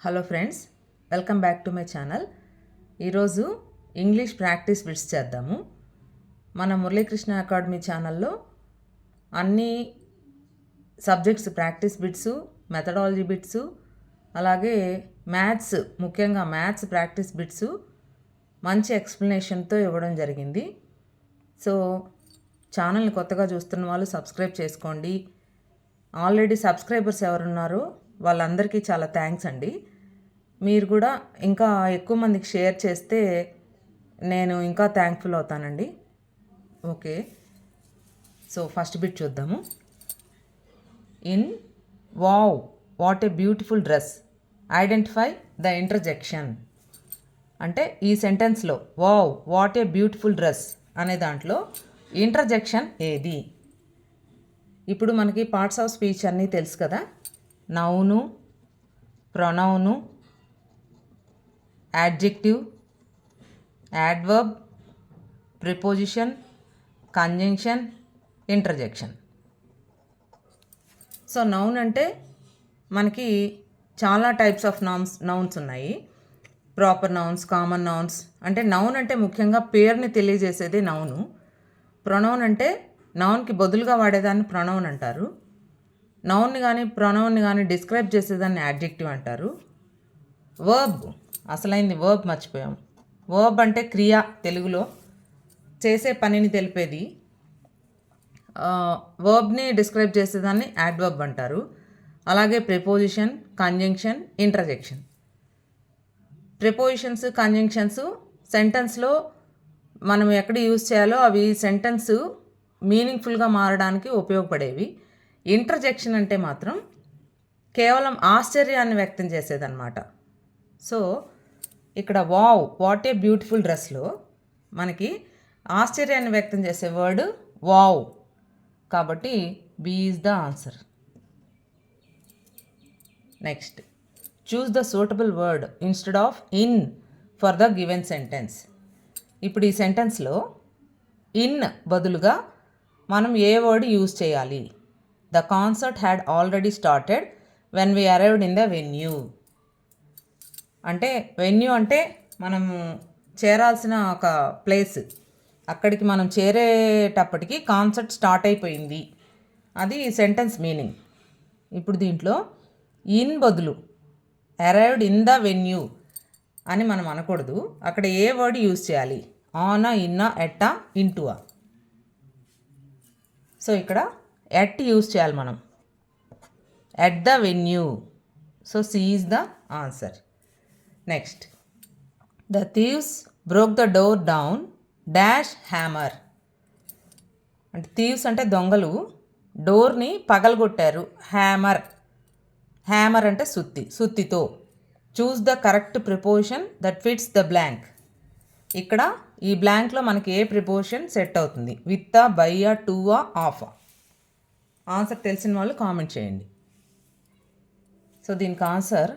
Hello friends, welcome back to my channel. ఈరోజు English practice bits చేద్దాము. మన Muralikrishna academy ఛానల్లో అన్ని subjects practice bits, methodology bits, అలాగే మ్యాథ్స్, ముఖ్యంగా మ్యాథ్స్ ప్రాక్టీస్ బిట్స్ మంచి ఎక్స్ప్లెనేషన్తో ఇవ్వడం జరిగింది. సో ఛానల్ని కొత్తగా చూస్తున్న వాళ్ళు సబ్స్క్రైబ్ చేసుకోండి. ఆల్రెడీ సబ్స్క్రైబర్స్ ఎవరున్నారో వాళ్ళందరికీ చాలా థ్యాంక్స్ అండి. మీరు కూడా ఇంకా ఎక్కువ మందికి షేర్ చేస్తే నేను ఇంకా థ్యాంక్ఫుల్ అవుతానండి. ఓకే, సో ఫస్ట్ బిట్ చూద్దాము. In wow what a beautiful dress, identify the interjection. అంటే ఈ సెంటెన్స్లో wow what a beautiful dress అనే దాంట్లో ఇంటర్జెక్షన్ ఏది? ఇప్పుడు మనకి పార్ట్స్ ఆఫ్ స్పీచ్ అన్నీ తెలుసు కదా. Noun, pronoun, adjective, adverb, preposition, conjunction, interjection. So noun అంటే మనకి చాలా టైప్స్ ఆఫ్ నౌన్స్ ఉన్నాయి. Proper nouns, common nouns. అంటే నౌన్ అంటే ముఖ్యంగా పేరుని తెలియజేసేది నౌను. ప్రొనౌన్ అంటే నౌన్కి బదులుగా వాడేదాన్ని ప్రొనౌన్ అంటారు. నౌన్ని కానీ ప్రొనౌన్ని కానీ డిస్క్రైబ్ చేసేదాన్ని యాడ్జెక్టివ్ అంటారు. వర్బ్, అసలైంది వర్బ్ మర్చిపోయాం. వర్బ్ అంటే క్రియ, తెలుగులో చేసే పనిని తెలిపేది. వర్బ్ని డిస్క్రైబ్ చేసేదాన్ని యాడ్వర్బ్ అంటారు. అలాగే preposition, conjunction, interjection. Prepositions, conjunctions సెంటెన్స్లో మనం ఎక్కడ యూజ్ చేయాలో అవి సెంటెన్స్ మీనింగ్ఫుల్గా మారడానికి ఉపయోగపడేవి. ఇంటర్జెక్షన్ అంటే మాత్రం కేవలం ఆశ్చర్యాన్ని వ్యక్తం చేసేదన్నమాట. సో ఇక్కడ వావ్ వాట్ ఏ బ్యూటిఫుల్ డ్రెస్లో మనకి ఆశ్చర్యాన్ని వ్యక్తం చేసే వర్డ్ వావ్, కాబట్టి B is the answer. Next, choose the suitable word instead of in for the given sentence. ఇప్పుడు ఈ సెంటెన్స్లో ఇన్ బదులుగా మనం ఏ వర్డ్ యూజ్ చేయాలి? The concert had already started when we arrived in the venue. అంటే venue అంటే మనము చేరాల్సిన ఒక ప్లేస్, అక్కడికి మనం చేరేటప్పటికి కాన్సర్ట్ స్టార్ట్ అయిపోయింది, అది సెంటెన్స్ మీనింగ్. ఇప్పుడు దీంట్లో ఇన్ బదులు అరైవ్డ్ ఇన్ ద వెన్యూ అని మనం అనకూడదు. అక్కడ ఏ వర్డ్ యూజ్ చేయాలి? ఆనా, ఇన్నా, ఎట్టా, ఇంటువా. సో ఇక్కడ ఎట్ యూజ్ చేయాలి మనం, at the venue. So C is the answer. Next, the thieves broke the door down dash hammer. అంటే థీవ్స్ అంటే దొంగలు డోర్ని పగలగొట్టారు. హ్యామర్, హ్యామర్ అంటే సుత్తి, సుత్తితో. Choose the correct preposition that fits the blank. ఇక్కడ ఈ బ్లాంక్లో మనకి ఏ ప్రిపోజిషన్ సెట్ అవుతుంది? With, by, to, of. Answer తెలిసిన వాళ్ళు కామెంట్ చేయండి. సో దీనికి answer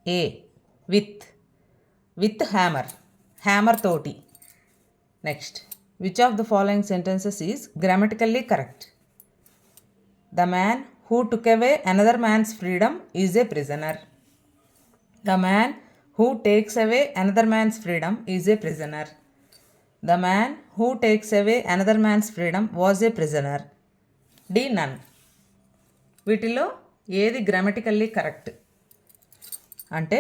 A, with. With hammer, hammer తోటి. Next, which of the following sentences is grammatically correct? The man who took away another man's freedom is a prisoner. The man who takes away another man's freedom is a prisoner. The man who takes away another man's freedom was a prisoner. D, none. వీటిలో ఏది grammatically correct అంటే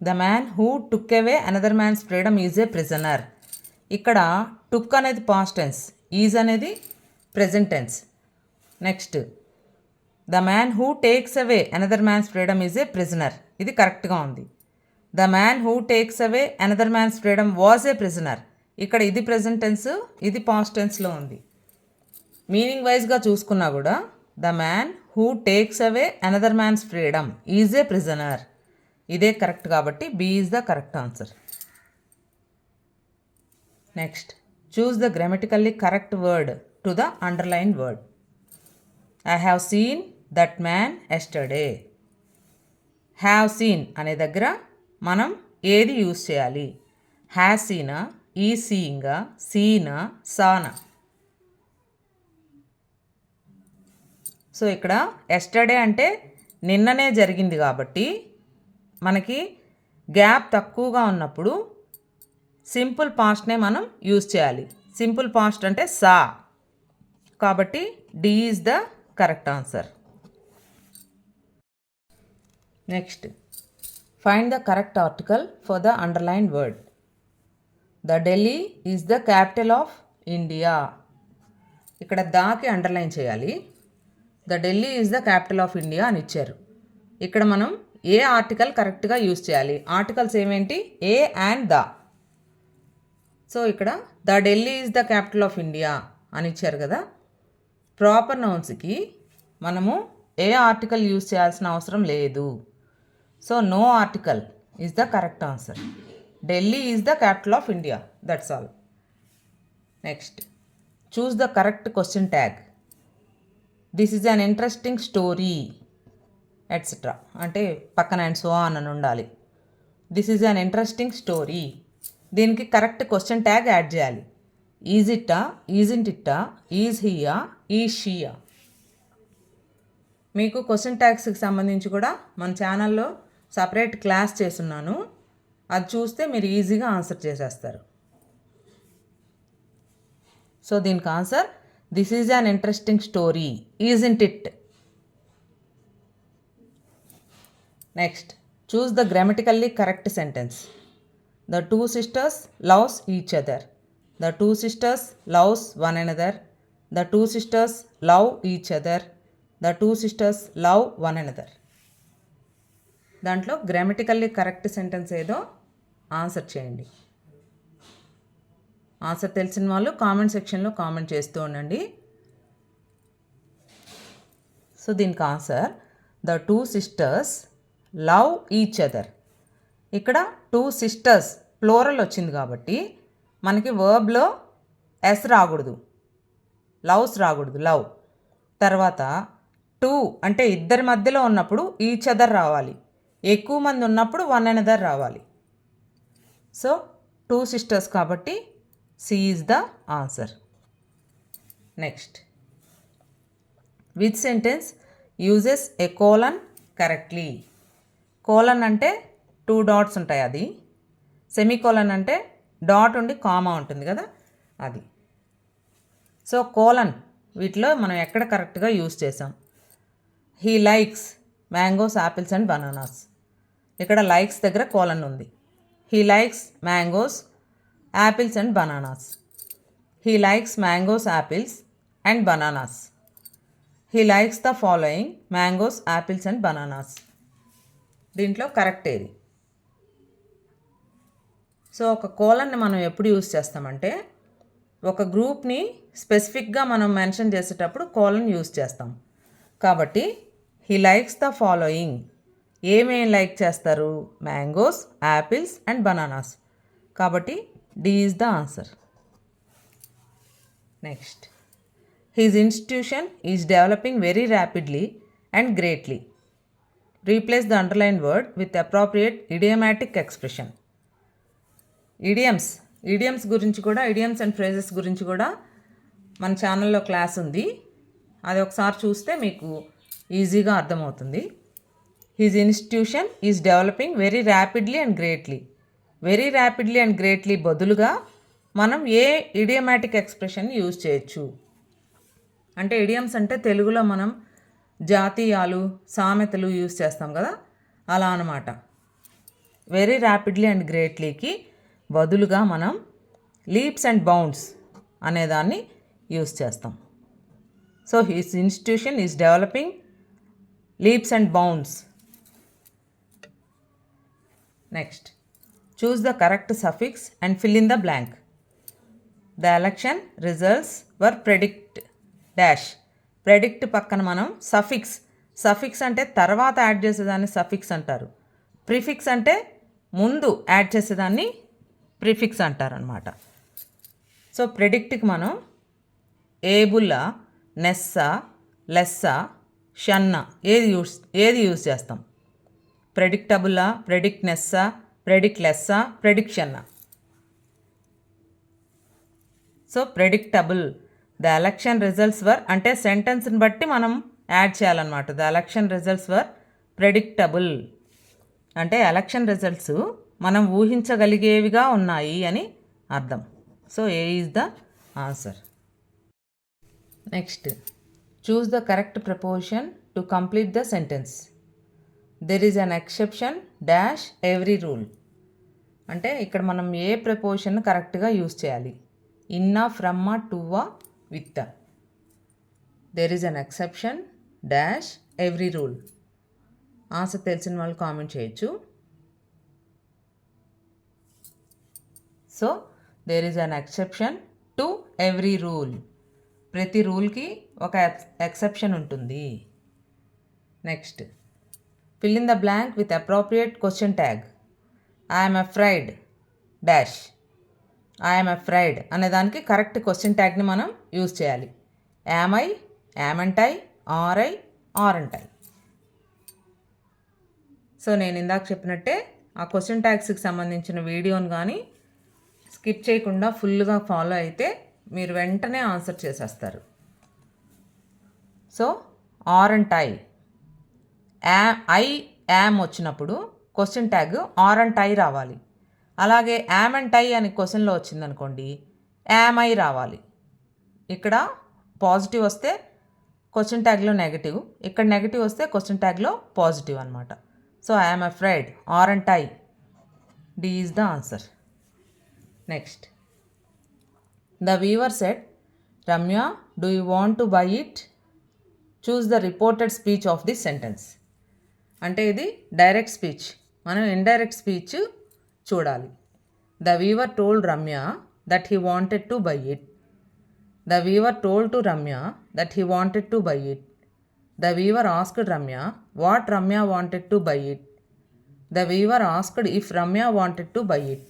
the man who took away another man's freedom is a prisoner. ఇక్కడ took అనేది past tense, is అనేది present tense. Next, the man who takes away another man's freedom is a prisoner, ఇది కరెక్ట్గా ఉంది. The man who takes away another man's freedom was a prisoner, ఇక్కడ ఇది present tense, ఇది past టెన్స్లో ఉంది. Meaning వైజ్గా చూసుకున్నా కూడా the man who takes away another man's freedom is a prisoner, ఇదే కరెక్ట్, కాబట్టి B is the correct answer. Next, choose the grammatically correct word to the underline word. I have seen that man yesterday. Have seen అనే దగ్గర మనం ఏది use చేయాలి? Have సీనా, ఈ సీయింగా, సీనా, సానా. So ఇక్కడ ఎస్టర్డే అంటే నిన్ననే జరిగింది కాబట్టి మనకి గ్యాప్ తక్కువగా ఉన్నప్పుడు సింపుల్ పాస్ట్నే మనం యూజ్ చేయాలి. సింపుల్ పాస్ట్ అంటే సా. కాబట్టి D is the correct answer. Next, find the correct article for the underlined word. The Delhi is the capital of India. ఇక్కడ దాకి అండర్లైన్ చేయాలి. The Delhi is the capital of India అని ఇచ్చారు. ఇక్కడ మనం ఏ ఆర్టికల్ కరెక్ట్గా యూజ్ చేయాలి? ఆర్టికల్స్ ఏమేంటి? A and the. సో ఇక్కడ the Delhi is the capital of India అని ఇచ్చారు కదా. ప్రాపర్ నౌన్స్కి మనము ఏ ఆర్టికల్ యూజ్ చేయాల్సిన అవసరం లేదు. So no article is the correct answer. Delhi is the capital of India. That's all. Next, choose the correct question tag. This is an interesting story etcetera అంటే పక్కన and so on అని ఉండాలి. This is an interesting story. దీనికి correct question tag add చేయాలి. Is it, isn't ఇట్టా, is here, is షియా. మీకు question ట్యాగ్స్కి సంబంధించి కూడా మన ఛానల్లో సపరేట్ క్లాస్ చేస్తున్నాను. అది చూస్తే మీరు ఈజీగా ఆన్సర్ చేసేస్తారు. సో దీనికి answer this is an interesting story, ఈజింట్ it. Next, choose the grammatically correct sentence. The two sisters loves each other. The two sisters loves one another. The two sisters love each other. The two sisters love one another. దాంట్లో grammatically correct sentence ఏదో answer చేయండి. Answer తెలిసిన వాళ్ళు comment సెక్షన్లో comment చేస్తూ ఉండండి. So దీనికి answer the two sisters love each other. ఇక్కడ టూ సిస్టర్స్ ప్లోరల్ వచ్చింది కాబట్టి మనకి వర్బ్లో ఎస్ రాకూడదు, లవ్స్ రాకూడదు, లవ్. తర్వాత టూ అంటే ఇద్దరి మధ్యలో ఉన్నప్పుడు ఈచ్ అదర్ రావాలి. ఎక్కువ మంది ఉన్నప్పుడు వన్ అనదర్ రావాలి. సో టూ సిస్టర్స్ కాబట్టి C is the answer. Next, which sentence uses a colon correctly. Colon అంటే టూ డాట్స్ ఉంటాయి, అది. సెమీకోలన్ అంటే డాట్ ఉండి కామా ఉంటుంది కదా, అది. సో కోలన్ వీటిలో మనం ఎక్కడ కరెక్ట్గా యూజ్ చేసాం? He likes mangoes, apples and bananas. ఇక్కడ లైక్స్ దగ్గర కోలన్ ఉంది. He likes mangoes, apples and bananas. He likes mangoes, apples and bananas. He likes the following mangoes, apples and bananas. దీంట్లో correct ఏది? సో ఒక కోలన్ని మనం ఎప్పుడు యూజ్ చేస్తామంటే ఒక గ్రూప్ని స్పెసిఫిక్గా మనం మెన్షన్ చేసేటప్పుడు కోలన్ యూజ్ చేస్తాం. కాబట్టి హీ లైక్స్ ద ఫాలోయింగ్ ఏమేం లైక్ చేస్తారు? Mangoes, apples and bananas. కాబట్టి D is the answer. Next, his institution is developing very rapidly and greatly. Replace the underline word with appropriate idiomatic expression. Idioms గురించి కూడా, idioms and phrases గురించి కూడా మన ఛానల్లో class ఉంది. అది ఒకసారి చూస్తే మీకు ఈజీగా అర్థమవుతుంది. His institution is developing very rapidly and greatly. Very rapidly and greatly బదులుగా మనం ఏ ఇడియమాటిక్ ఎక్స్ప్రెషన్ యూజ్ చేయొచ్చు అంటే, ఇడియమ్స్ అంటే తెలుగులో మనం జాతీయాలు, సామెతలు యూజ్ చేస్తాం కదా, అలా అన్నమాట. వెరీ ర్యాపిడ్లీ అండ్ గ్రేట్లీకి బదులుగా మనం లీప్స్ అండ్ బౌండ్స్ అనేదాన్ని యూజ్ చేస్తాం. So his institution is developing leaps and bounds. Next, choose the correct suffix and fill in the blank. The election results were predict dash. Predict పక్కన మనం suffix అంటే తర్వాత add చేసేదాన్ని suffix అంటారు. Prefix అంటే ముందు యాడ్ చేసేదాన్ని ప్రిఫిక్స్ అంటారనమాట. సో ప్రెడిక్ట్కి మనం ఏబుల్లా, నెస్సా, లెస్సా, షన్నా ఏది యూజ్ చేస్తాం? ప్రెడిక్టబుల్లా, ప్రెడిక్ట్ నెస్సా, ప్రెడిక్ట్ లెస్సా, ప్రెడిక్షన్నా. So predictable. The election results were అంటే సెంటెన్స్ని బట్టి మనం యాడ్ చేయాలన్నమాట. The election results were predictable. అంటే ఎలక్షన్ రిజల్ట్స్ మనం ఊహించగలిగేవిగా ఉన్నాయి అని అర్థం. So A is the answer. Next, choose the correct preposition to complete the sentence. There is an exception dash every rule. అంటే ఇక్కడ మనం ఏ ప్రపోజిషన్ కరెక్ట్గా యూజ్ చేయాలి. ఇన్నా, ఫ్రమ్మా, టువా, with. There is an exception dash every rule. Answer తెలిసిన వాళ్ళు కామెంట్ చేయొచ్చు. So there is an exception to every rule. ప్రతి రూల్కి ఒక ఎక్సెప్షన్ ఉంటుంది. Next, fill in the blank with appropriate question tag. I'm afraid dash. I'm afraid అనే దానికి correct question ట్యాగ్ని మనం యూజ్ చేయాలి. Am I, amn't I, are I, aren't I. So నేను ఇందాక చెప్పినట్టే ఆ క్వశ్చన్ ట్యాగ్స్కి సంబంధించిన వీడియోని కానీ స్కిప్ చేయకుండా ఫుల్గా ఫాలో అయితే మీరు వెంటనే ఆన్సర్ చేసేస్తారు. So aren't I, I am వచ్చినప్పుడు క్వశ్చన్ ట్యాగ్ ఆరంట్ ఐ రావాలి. అలాగే యామంట్ ఐ అని క్వశ్చన్లో వచ్చిందనుకోండి, యామ్ ఐ రావాలి. ఇక్కడ పాజిటివ్ వస్తే క్వశ్చన్ ట్యాగ్లో నెగటివ్, ఇక్కడ నెగటివ్ వస్తే క్వశ్చన్ ట్యాగ్లో పాజిటివ్ అనమాట. So I'm afraid, aren't I, D is the answer. Next, the weaver said, Ramya do you want to buy it? Choose the reported speech of this sentence. అంటే ఇది direct speech, మనం indirect speech చూడాలి. The weaver told Ramya that he wanted to buy it. The weaver told to Ramya that he wanted to buy it. The weaver asked Ramya what Ramya wanted to buy it. The weaver asked if Ramya wanted to buy it.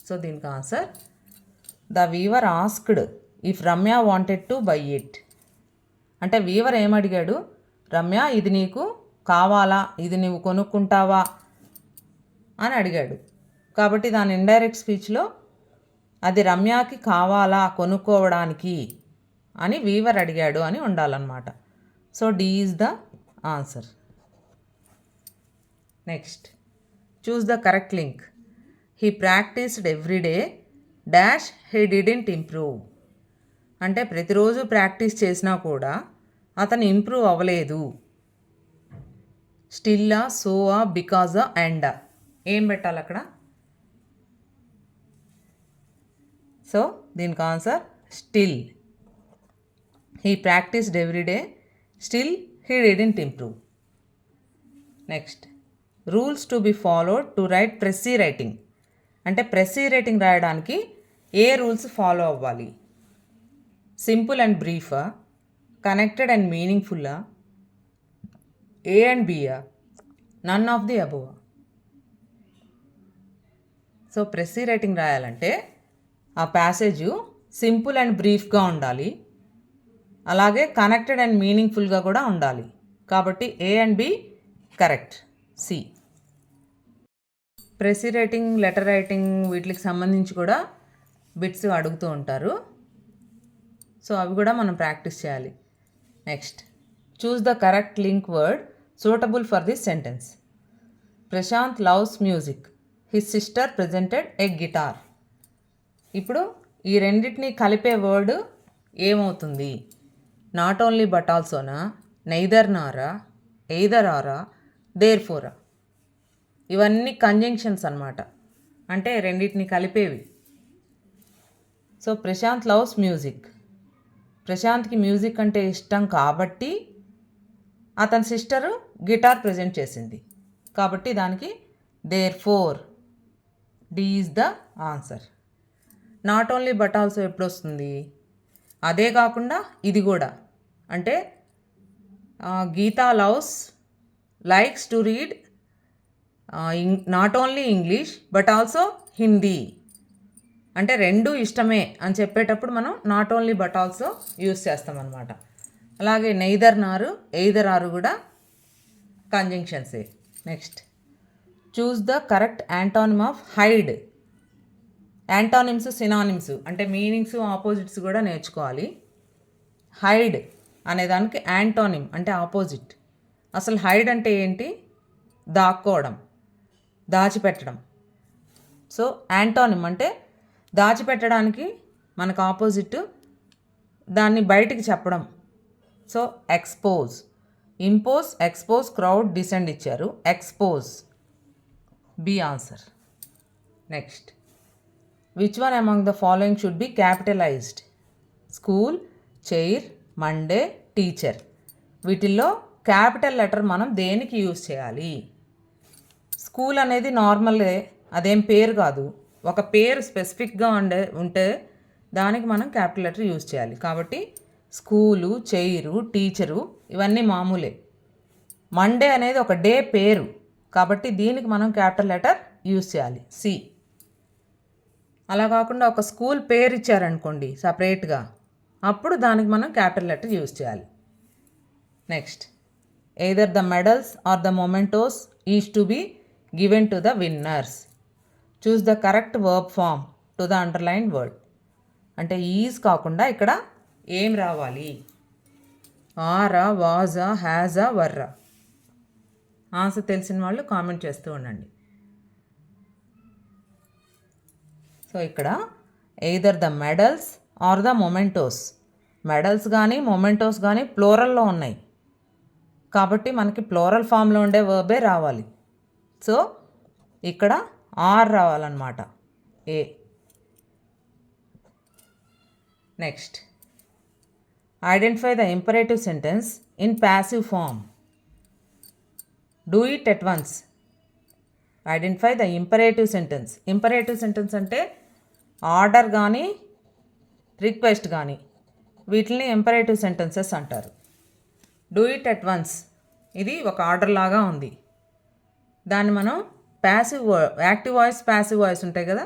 So దీనికి answer, the weaver asked if Ramya wanted to buy it. అంటే weaver ఏమడిగాడు, రమ్య ఇది నీకు కావాలా, ఇది నీవు కొనుక్కుంటావా అని అడిగాడు. కాబట్టి దాని ఇండైరెక్ట్ స్పీచ్లో అది రమ్యకి కావాలా కొనుక్కోవడానికి అని వీవర్ అడిగాడు అని ఉండాలన్నమాట. So D is the answer. Next, choose the correct link. He practised everyday dash he didn't improve. అంటే ప్రతిరోజు ప్రాక్టీస్ చేసినా కూడా అతను ఇంప్రూవ్ అవ్వలేదు. స్టిల్లా, సోవా, బికాజా, అండ్ ఏం పెట్టాలి అక్కడ? సో దీనికి answer still. He practised everyday, still he didn't improve. Next, rules to be followed to write precis writing. అంటే ప్రెస్సీ రైటింగ్ రాయడానికి ఏ రూల్స్ ఫాలో అవ్వాలి? సింపుల్ అండ్ బ్రీఫా, కనెక్టెడ్ అండ్ మీనింగ్ఫుల్లా, ఏ అండ్ బియా, none of the above. So precis writing రాయాలంటే ఆ passage simple and బ్రీఫ్గా ఉండాలి, అలాగే కనెక్టెడ్ అండ్ మీనింగ్ఫుల్గా కూడా ఉండాలి. కాబట్టి A and B correct, C. Precis writing, letter writing వీటికి సంబంధించి కూడా బిట్స్ అడుగుతూ ఉంటారు. సో అవి కూడా మనం ప్రాక్టీస్ చేయాలి. Next, choose the correct link word suitable for this sentence. Prashant loves music, his sister presented a guitar. ఇప్పుడు ఈ రెండింటిని కలిపే వర్డ్ ఏమవుతుంది? నాట్ ఓన్లీ బట్ ఆల్సోనా, నైదర్ నారా, ఎయిదర్ ఆరా, దేర్ ఫోరా. ఇవన్నీ కంజంక్షన్స్ అన్నమాట, అంటే రెండింటిని కలిపేవి. సో ప్రశాంత్ లవ్స్ మ్యూజిక్, ప్రశాంత్కి మ్యూజిక్ అంటే ఇష్టం కాబట్టి అతని సిస్టరు గిటార్ ప్రజెంట్ చేసింది. కాబట్టి దానికి therefore, D is the answer. Not only but also ఎప్పుడు వస్తుంది? అదే కాకుండా ఇది కూడా, అంటే Geeta likes to read not only English but also Hindi. అంటే రెండు ఇష్టమే అని చెప్పేటప్పుడు మనం not only but also use చేస్తామన్నమాట. అలాగే నెయిదర్ నారు, ఎయిదర్ ఆరు కూడా కంజంక్షన్సే. Next, choose the correct antonym of hide. Antonyms, synonyms అంటే మీనింగ్స్, ఆపోజిట్స్ కూడా నేర్చుకోవాలి. హైడ్ అనేదానికి యాంటానిమ్ అంటే ఆపోజిట్, అసలు హైడ్ అంటే ఏంటి? దాక్కోవడం, దాచిపెట్టడం. సో యాంటోనిమ్ అంటే దాచిపెట్టడానికి మనకు ఆపోజిట్, దాన్ని బయటికి చెప్పడం. So expose. Impose, expose, crowd, descend ఇచ్చారు. Expose B answer. Next, which one among the following should be capitalised? School, chair, Monday, teacher. వీటిల్లో క్యాపిటల్ లెటర్ మనం దేనికి యూజ్ చేయాలి? స్కూల్ అనేది నార్మలే, అదేం పేరు కాదు. ఒక పేరు స్పెసిఫిక్గా ఉంటే దానికి మనం క్యాపిటల్ లెటర్ యూజ్ చేయాలి. కాబట్టి స్కూలు, చైరు, టీచరు ఇవన్నీ మామూలే. మండే అనేది ఒక డే పేరు, కాబట్టి దీనికి మనం క్యాపిటల్ లెటర్ యూజ్ చేయాలి, సి. అలా కాకుండా ఒక స్కూల్ పేరు ఇచ్చారనుకోండి సపరేట్గా, అప్పుడు దానికి మనం క్యాపిటల్ లెటర్ యూజ్ చేయాలి. Next, either the medals or the mementos is to be given to the winners. Choose the correct verb form to the underline word. అంటే ఈజ్ కాకుండా ఇక్కడ ఏం రావాలి? ఆరా, వాజా, హ్యాజా, వర్రా. ఆన్సర్ తెలిసిన వాళ్ళు కామెంట్ చేస్తూ ఉండండి. సో ఇక్కడ either the medals or the mementos. Medals కానీ మొమెంటోస్ కానీ ప్లోరల్లో ఉన్నాయి, కాబట్టి మనకి ప్లోరల్ ఫామ్లో ఉండే వర్బే రావాలి. సో ఇక్కడ ఆర్ రావాలన్నమాట, ఏ. Next, identify the imperative sentence in passive form. Do it at once. Identify the imperative sentence. Imperative sentence అంటే ఆర్డర్ కానీ రిక్వెస్ట్ కానీ, వీటిని ఇంపరేటివ్ సెంటెన్సెస్ అంటారు. డూ ఇట్ ఎట్ వన్స్ ఇది ఒక ఆర్డర్ లాగా ఉంది. దాన్ని మనం passive, active voice, passive voice ఉంటాయి కదా,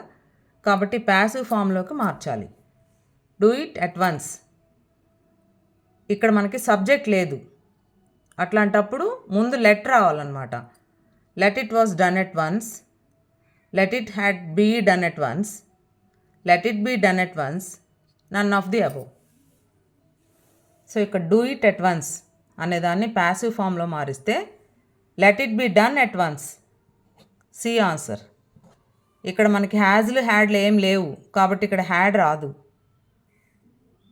కాబట్టి ప్యాసివ్ ఫామ్లోకి మార్చాలి. Do it at once. ఇక్కడ మనకి సబ్జెక్ట్ లేదు, అట్లాంటప్పుడు ముందు లెట్ రావాలన్నమాట. Let it was done at once, let it had be done at once, let it be done at once, none of the above. So ఇక్కడ do it at once అనేదాన్ని passive ఫామ్లో మారిస్తే let it be done at once, C answer. ఇక్కడ మనకి హ్యాజ్లు, హ్యాడ్లు ఏం లేవు, కాబట్టి ఇక్కడ హ్యాడ్ రాదు.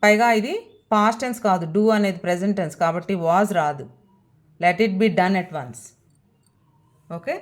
పైగా ఇది పాస్ట్ టెన్స్ కాదు, డూ అనేది ప్రెజెంట్ టెన్స్, కాబట్టి వాజ్ రాదు. Let it be done at once. Okay.